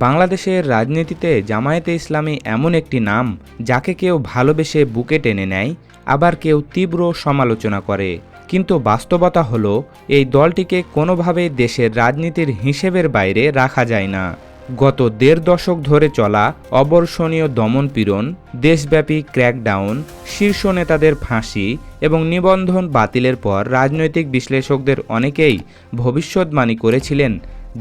বাংলাদেশের রাজনীতিতে জামায়াতে ইসলামী এমন একটি নাম যাকে কেউ ভালোবেসে বুকে টেনে নেয়, আবার কেউ তীব্র সমালোচনা করে। কিন্তু বাস্তবতা হলো এই দলটিকে কোনোভাবেই দেশের রাজনীতির হিসেবের বাইরে রাখা যায় না। গত ১.৫ দশক ধরে চলা অবর্ষণীয় দমনপীড়ন, দেশব্যাপী ক্র্যাকডাউন, শীর্ষ নেতাদের ফাঁসি এবং নিবন্ধন বাতিলের পর রাজনৈতিক বিশ্লেষকদের অনেকেই ভবিষ্যদ্বাণী করেছিলেন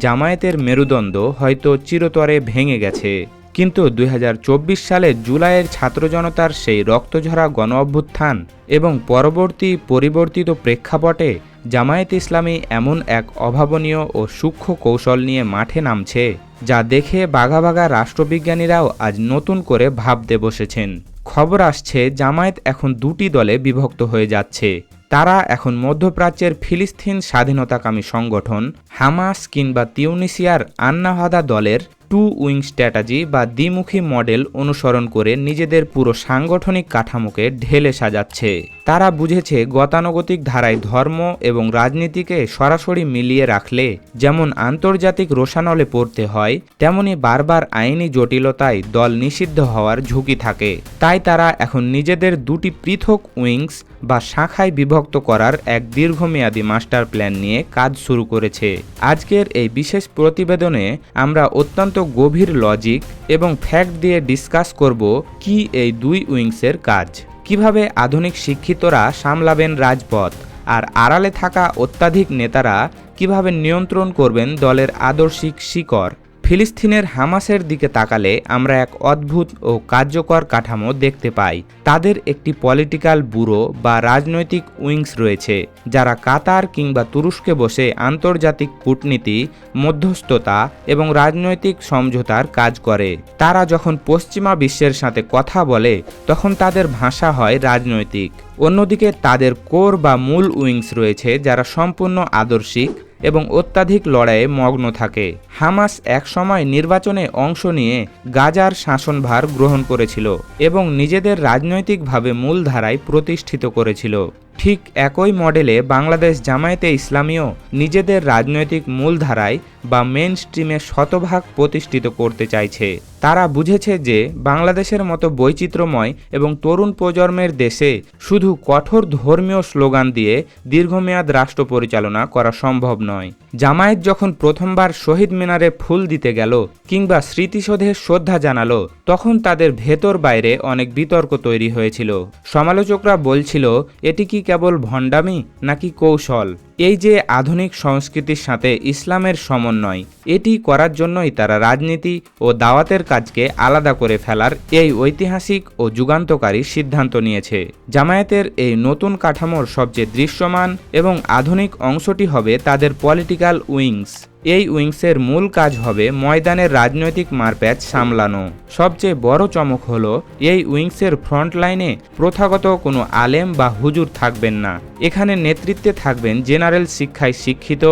জামায়াতের মেরুদণ্ড হয়তো চিরতরে ভেঙে গেছে। কিন্তু ২০২৪ সালে জুলাইয়ের ছাত্র জনতার সেই রক্তঝরা গণ অভ্যুত্থান এবং পরবর্তী পরিবর্তিত প্রেক্ষাপটে জামায়াতে ইসলামী এমন এক অভাবনীয় ও সূক্ষ্ম কৌশল নিয়ে মাঠে নামছে যা দেখে বাঘা বাঘা রাষ্ট্রবিজ্ঞানীরাও আজ নতুন করে ভাবতে বসেছেন। খবর আসছে জামায়াত এখন দুটি দলে বিভক্ত হয়ে যাচ্ছে। তারা এখন মধ্যপ্রাচ্যের ফিলিস্তিন স্বাধীনতাকামী সংগঠন হামাস কিংবা তিউনিসিয়ার আন্নাহাদা দলের টু উইং স্ট্র্যাটেজি বা দ্বিমুখী মডেল অনুসরণ করে নিজেদের পুরো সাংগঠনিক কাঠামোকে ঢেলে সাজাচ্ছে। তারা বুঝেছে গতানুগতিক ধারায় ধর্ম এবং রাজনীতিকে সরাসরি মিলিয়ে রাখলে যেমন আন্তর্জাতিক রোষানলে পড়তে হয়, তেমনি বারবার আইনি জটিলতায় দল নিষিদ্ধ হওয়ার ঝুঁকি থাকে। তাই তারা এখন নিজেদের দুটি পৃথক উইংস বা শাখায় বিভক্ত করার এক দীর্ঘমেয়াদী মাস্টার প্ল্যান নিয়ে কাজ শুরু করেছে। আজকের এই বিশেষ প্রতিবেদনে আমরা অত্যন্ত গভীর লজিক এবং ফ্যাক্ট দিয়ে ডিসকাস করব কি এই দুই উইংসের কাজ, কিভাবে আধুনিক শিক্ষিতরা সামলাবেন রাজপথ, আর আড়ালে থাকা অত্যাধিক নেতারা কিভাবে নিয়ন্ত্রণ করবেন দলের আদর্শিক শিকড়। ফিলিস্তিনের হামাসের দিকে তাকালে আমরা এক অদ্ভুত ও কার্যকর কাঠামো দেখতে পাই। তাদের একটি পলিটিক্যাল ব্যুরো বা রাজনৈতিক উইংস রয়েছে যারা কাতার কিংবা তুরস্কে বসে আন্তর্জাতিক কূটনীতি, মধ্যস্থতা এবং রাজনৈতিক সমঝোতার কাজ করে। তারা যখন পশ্চিমা বিশ্বের সাথে কথা বলে তখন তাদের ভাষা হয় রাজনৈতিক। অন্যদিকে তাদের কোর বা মূল উইংস রয়েছে যারা সম্পূর্ণ আদর্শিক এবং অত্যাধিক লড়াইয়ে মগ্ন থাকে। হামাস একসময় নির্বাচনে অংশ নিয়ে গাজার শাসনভার গ্রহণ করেছিল এবং নিজেদের রাজনৈতিকভাবে মূলধারায় প্রতিষ্ঠিত করেছিল। ঠিক একই মডেলে বাংলাদেশ জামায়াতে ইসলামীও নিজেদের রাজনৈতিক মূলধারায় বা মেইন স্ট্রিমে শতভাগ প্রতিষ্ঠিত করতে চাইছে। তারা বুঝেছে যে বাংলাদেশের মতো বৈচিত্র্যময় এবং তরুণ প্রজন্মের দেশে শুধু কঠোর ধর্মীয় স্লোগান দিয়ে দীর্ঘমেয়াদ রাষ্ট্র পরিচালনা করা সম্ভব নয়। জামায়াত যখন প্রথমবার শহীদ মিনারে ফুল দিতে গেল কিংবা স্মৃতিসৌধে শ্রদ্ধা জানালো, তখন তাদের ভেতর বাইরে অনেক বিতর্ক তৈরি হয়েছিল। সমালোচকরা বলছিল, এটি কি কেবল ভণ্ডামি নাকি কৌশল? এই যে আধুনিক সংস্কৃতির সাথে ইসলামের সমন্বয়, এটি করার জন্যই তারা রাজনীতি ও দাওয়াতের কাজকে আলাদা করে ফেলার এই ঐতিহাসিক ও যুগান্তকারী সিদ্ধান্ত নিয়েছে। জামায়াতের এই নতুন কাঠামোর সবচেয়ে দৃশ্যমান এবং আধুনিক অংশটি হবে তাদের পলিটিক্যাল উইংস। এই উইংসের মূল কাজ হবে ময়দানের রাজনৈতিক মারপ্যাচ সামলানো। সবচেয়ে বড় চমক হলো এই উইংসের ফ্রন্ট লাইনে প্রথাগত কোনো আলেম বা হুজুর থাকবেন না। এখানে নেতৃত্বে থাকবেন জেনারেল শিক্ষায় শিক্ষিত,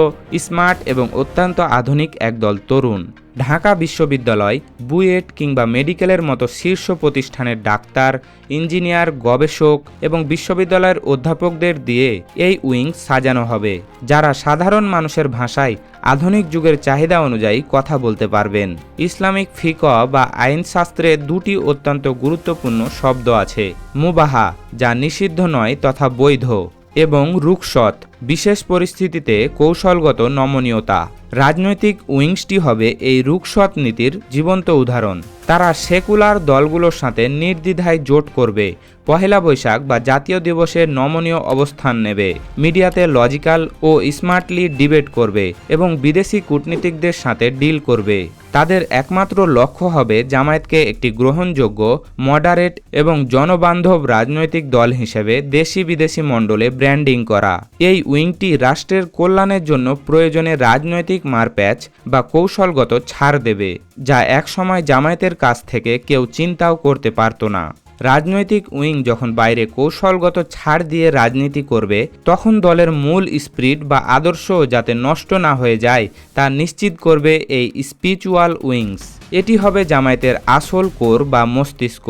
স্মার্ট এবং অত্যন্ত আধুনিক একদল তরুণ। ঢাকা বিশ্ববিদ্যালয়, বুয়েট কিংবা মেডিকেলের মতো শীর্ষ প্রতিষ্ঠানের ডাক্তার, ইঞ্জিনিয়ার, গবেষক এবং বিশ্ববিদ্যালয়ের অধ্যাপকদের দিয়ে এই উইংস সাজানো হবে, যারা সাধারণ মানুষের ভাষায় আধুনিক যুগের চাহিদা অনুযায়ী কথা বলতে পারবেন। ইসলামিক ফিকহ বা আইনশাস্ত্রে দুটি অত্যন্ত গুরুত্বপূর্ণ শব্দ আছে, মুবাহা যা নিষিদ্ধ নয় তথা বৈধ, এবং রুখসত বিশেষ পরিস্থিতিতে কৌশলগত নমনীয়তা। রাজনৈতিক উইংসটি হবে এই রুখসত নীতির জীবন্ত উদাহরণ। তারা সেকুলার দলগুলোর সাথে নির্দ্বিধায় জোট করবে, পহেলা বৈশাখ বা জাতীয় দিবসে নমনীয় অবস্থান নেবে, মিডিয়াতে লজিক্যাল ও স্মার্টলি ডিবেট করবে এবং বিদেশি কূটনীতিকদের সাথে ডিল করবে। তাদের একমাত্র লক্ষ্য হবে জামায়াতকে একটি গ্রহণযোগ্য, মডারেট এবং জনবান্ধব রাজনৈতিক দল হিসেবে দেশি বিদেশি মণ্ডলে ব্র্যান্ডিং করা। এই উইংটি রাষ্ট্রের কল্যাণের জন্য প্রয়োজনে রাজনৈতিক মারপ্যাচ বা কৌশলগত ছাড় দেবে, যা একসময় জামায়াতের কাছ থেকে কেউ চিন্তাও করতে পারত না। রাজনৈতিক উইং যখন বাইরে কৌশলগত ছাড় দিয়ে রাজনীতি করবে, তখন দলের মূল স্পিরিট বা আদর্শ যাতে নষ্ট না হয়ে যায় তা নিশ্চিত করবে এই স্পিরিচুয়াল উইংস। এটি হবে জামায়াতের আসল কোর বা মস্তিষ্ক।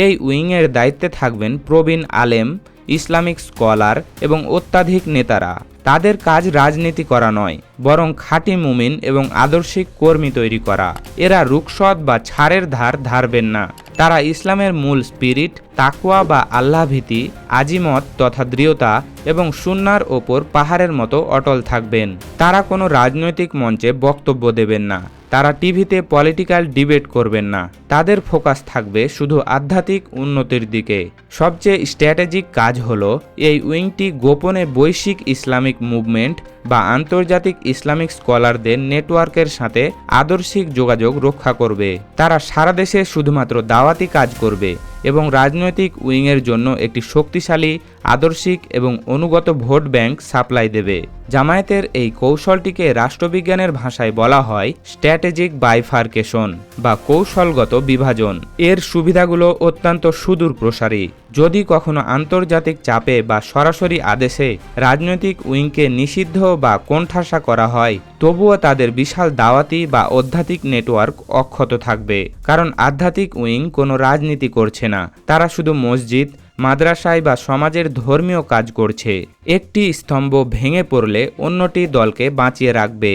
এই উইংয়ের দায়িত্বে থাকবেন প্রবীণ আলেম, ইসলামিক স্কলার এবং অত্যাধিক নেতারা। তাদের কাজ রাজনীতি করা নয়, বরং খাঁটি মুমিন এবং আদর্শিক কর্মী তৈরি করা। এরা রুকসদ বা ছাড়ের ধার ধারবেন না। তারা ইসলামের মূল স্পিরিট, তাকওয়া বা আল্লাহভীতি, আজিমত তথা দৃঢ়তা এবং সুন্নাহর ওপর পাহাড়ের মতো অটল থাকবেন। তারা কোনো রাজনৈতিক মঞ্চে বক্তব্য দেবেন না। তারা টিভিতে পলিটিক্যাল ডিবেট করবেন না। তাদের ফোকাস থাকবে শুধু আধ্যাত্মিক উন্নতির দিকে। সবচেয়ে স্ট্র্যাটেজিক কাজ হলো এই উইংটি গোপনে বৈশ্বিক ইসলামিক মুভমেন্ট বা আন্তর্জাতিক ইসলামিক স্কলারদের নেটওয়ার্কের সাথে আদর্শিক যোগাযোগ রক্ষা করবে। তারা সারা দেশে শুধুমাত্র দাওয়াতি কাজ করবে এবং রাজনৈতিক উইংয়ের জন্য একটি শক্তিশালী, আদর্শিক এবং অনুগত ভোট ব্যাংক সাপ্লাই দেবে। জামায়াতের এই কৌশলটিকে রাষ্ট্রবিজ্ঞানের ভাষায় বলা হয় স্ট্র্যাটেজিক বাইফার্কেশন বা কৌশলগত বিভাজন। এর সুবিধাগুলো অত্যন্ত সুদূর প্রসারী। যদি কখনো আন্তর্জাতিক চাপে বা সরাসরি আদেশে রাজনৈতিক উইংকে নিষিদ্ধ বা কোণঠাসা করা হয়, তবুও তাদের বিশাল দাওয়াতি বা আধ্যাত্মিক নেটওয়ার্ক অক্ষত থাকবে। কারণ আধ্যাত্মিক উইং কোনো রাজনীতি করছে না, তারা শুধু মসজিদ, মাদ্রাসায় বা সমাজের ধর্মীয় কাজ করছে। একটি স্তম্ভ ভেঙে পড়লে অন্যটি দলকে বাঁচিয়ে রাখবে।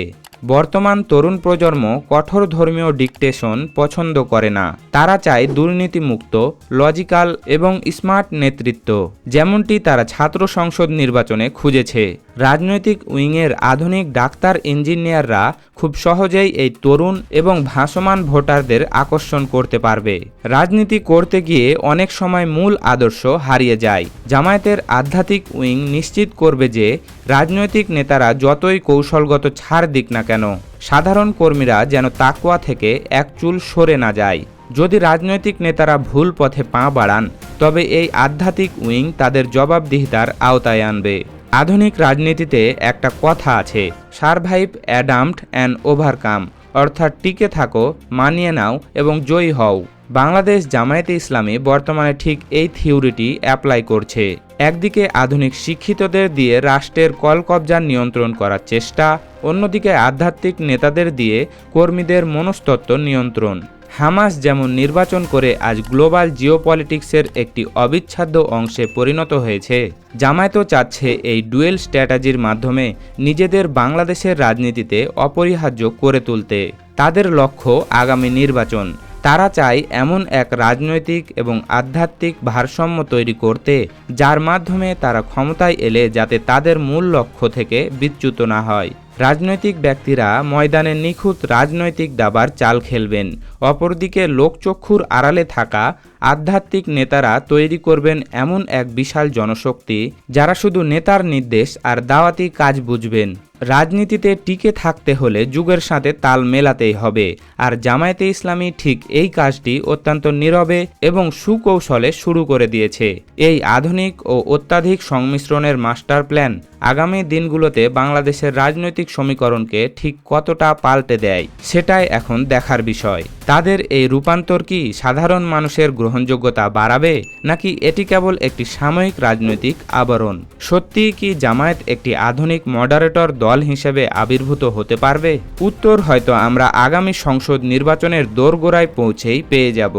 বর্তমান তরুণ প্রজন্ম কঠোর ধর্মীয় ডিকটেশন পছন্দ করে না। তারা চায় দুর্নীতিমুক্ত, লজিক্যাল এবং স্মার্ট নেতৃত্ব, যেমনটি তারা ছাত্র সংসদ নির্বাচনে খুঁজেছে। রাজনৈতিক উইংয়ের আধুনিক ডাক্তার, ইঞ্জিনিয়াররা খুব সহজেই এই তরুণ এবং ভাসমান ভোটারদের আকর্ষণ করতে পারবে। রাজনীতি করতে গিয়ে অনেক সময় মূল আদর্শ হারিয়ে যায়। জামায়াতের আধ্যাত্মিক উইং নিশ্চিত করবে যে রাজনৈতিক নেতারা যতই কৌশলগত ছাড় দিক না কেন, সাধারণ কর্মীরা যেন তাকওয়া থেকে এক চুল সরে না যায়। যদি রাজনৈতিক নেতারা ভুল পথে পা বাড়ান, তবে এই আধ্যাত্মিক উইং তাদের জবাবদিহিতার আওতায় আনবে। আধুনিক রাজনীতিতে একটা কথা আছে, সারভাইভ, অ্যাডাপ্ট অ্যান্ড ওভারকাম, অর্থাৎ টিকে থাকো, মানিয়ে নাও এবং জয়ী হও। বাংলাদেশ জামায়াতে ইসলামী বর্তমানে ঠিক এই থিওরিটি অ্যাপ্লাই করছে। একদিকে আধুনিক শিক্ষিতদের দিয়ে রাষ্ট্রের কলকবজা নিয়ন্ত্রণ করার চেষ্টা, অন্যদিকে আধ্যাত্মিক নেতাদের দিয়ে কর্মীদের মনস্তত্ত্ব নিয়ন্ত্রণ। হামাস যেমন নির্বাচন করে আজ গ্লোবাল জিওপলিটিক্সের একটি অবিচ্ছেদ্য অংশে পরিণত হয়েছে, জামায়াতও চাচ্ছে এই ডুয়েল স্ট্র্যাটেজির মাধ্যমে নিজেদের বাংলাদেশের রাজনীতিতে অপরিহার্য করে তুলতে। তাদের লক্ষ্য আগামী নির্বাচন। তারা চায় এমন এক রাজনৈতিক এবং আধ্যাত্মিক ভারসাম্য তৈরি করতে, যার মাধ্যমে তারা ক্ষমতায় এলে যাতে তাদের মূল লক্ষ্য থেকে বিচ্যুত না হয়। রাজনৈতিক ব্যক্তিরা ময়দানে নিখুঁত রাজনৈতিক দাবার চাল খেলবেন, অপরদিকে লোকচক্ষুর আড়ালে থাকা আধ্যাত্মিক নেতারা তৈরি করবেন এমন এক বিশাল জনশক্তি, যারা শুধু নেতার নির্দেশ আর দাওয়াতি কাজ বুঝবেন। রাজনীতিতে টিকে থাকতে হলে যুগের সাথে তাল মেলাতেই হবে, আর জামায়াতে ইসলামী ঠিক এই কাজটি অত্যন্ত নীরবে এবং সুকৌশলে শুরু করে দিয়েছে। এই আধুনিক ও অত্যাধিক সংমিশ্রণের মাস্টার প্ল্যান আগামী দিনগুলোতে বাংলাদেশের রাজনৈতিক সমীকরণকে ঠিক কতটা পাল্টে দেয়, সেটাই এখন দেখার বিষয়। তাদের এই রূপান্তর কি সাধারণ মানুষের গ্রহণযোগ্যতা বাড়াবে, নাকি এটি কেবল একটি সাময়িক রাজনৈতিক আবরণ? সত্যিই কি জামায়াত একটি আধুনিক মডারেটর দল হিসেবে আবির্ভূত হতে পারবে? উত্তর হয়তো আমরা আগামী সংসদ নির্বাচনের দোরগোড়ায় পৌঁছেই পেয়ে যাব।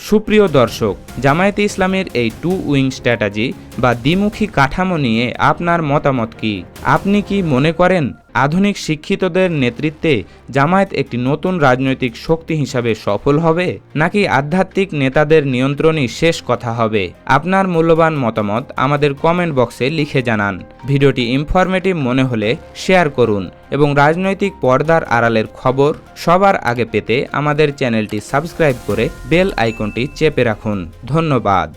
সুপ্রিয় দর্শক, জামায়াতে ইসলামের এই টু উইং স্ট্র্যাটেজি বা দ্বিমুখী কাঠামো নিয়ে আপনার মতামত কি? আপনি কি মনে করেন আধুনিক শিক্ষিতদের নেতৃত্বে জামায়াত একটি নতুন রাজনৈতিক শক্তি হিসাবে সফল হবে, নাকি আধ্যাত্মিক নেতাদের নিয়ন্ত্রণই শেষ কথা হবে? আপনার মূল্যবান মতামত আমাদের কমেন্ট বক্সে লিখে জানান। ভিডিওটি ইনফরমেটিভ মনে হলে শেয়ার করুন এবং রাজনৈতিক পর্দার আড়ালের খবর সবার আগে পেতে আমাদের চ্যানেলটি সাবস্ক্রাইব করে বেল আইকনটি চেপে রাখুন। ধন্যবাদ।